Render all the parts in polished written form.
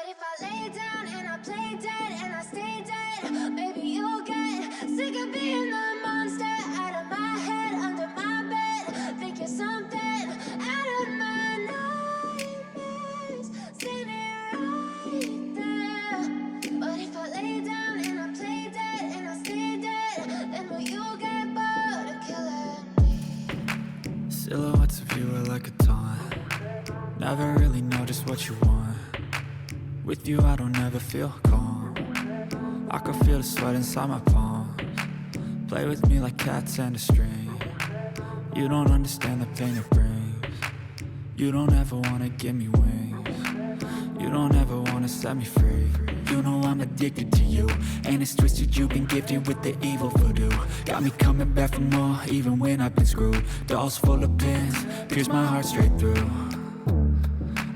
if I lay down and I play dead and I stay dead, maybe you'll get sick of being the monster out of my head, under my bed. Think you're something out of my nightmares, standing right there. But if I lay down and I play dead and I stay dead, then will you get bored of killing me? Silhouettes of you are like a taunt. Never really know just what you want. With you I don't ever feel calm. I can feel the sweat inside my palms. Play with me like cats and a string. You don't understand the pain it brings. You don't ever wanna give me wings. You don't ever wanna set me free. You know I'm addicted to you, and it's twisted, you've been gifted with the evil voodoo. Got me coming back for more, even when I've been screwed. Dolls full of pins, pierce my heart straight through.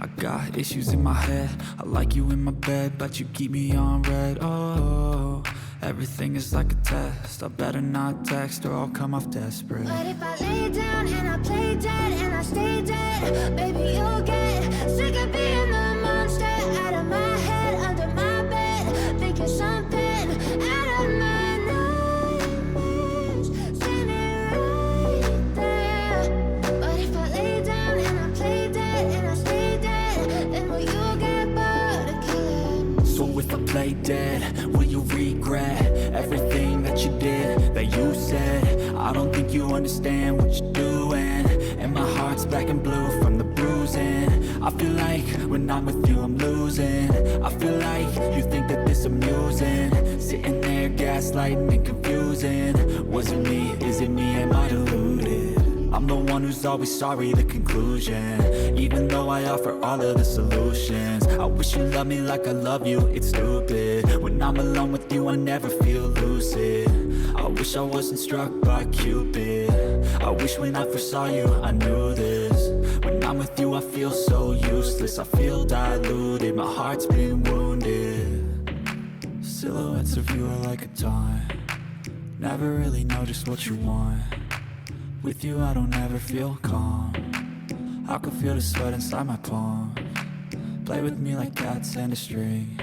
I got issues in my head, I like you in my bed, but you keep me on red. Oh, everything is like a test, I better not text or I'll come off desperate. But if I lay down and I play dead and I stay dead, baby you'll get sick of being the monster out of my head, under my bed. Think you're something out of my nightmares, standing right there. But if I lay down and I play dead and I stay dead, then will you get bored of killing me? So if I play dead, will you regret everything that you did, that you said? I don't think you understand what you're doing, and my heart's black and blue from the bruising. I feel like when I'm with you I'm losing. I feel like you think that this amusing, sitting there gaslighting and confusing. Was it me? Is it me? Am I deluded? I'm the one who's always sorry, the conclusion, even though I offer all of the solutions. I wish you loved me like I love you, it's stupid. When I'm alone with you I never feel lucid. I wish I wasn't struck by Cupid. I wish when I first saw you I knew this. When I'm with you I feel so useless, I feel diluted, my heart's been wounded. Silhouettes of you are like a taunt. Never really know just what you want. With you I don't ever feel calm. I can feel the sweat inside my palms. Play with me like cats and a string.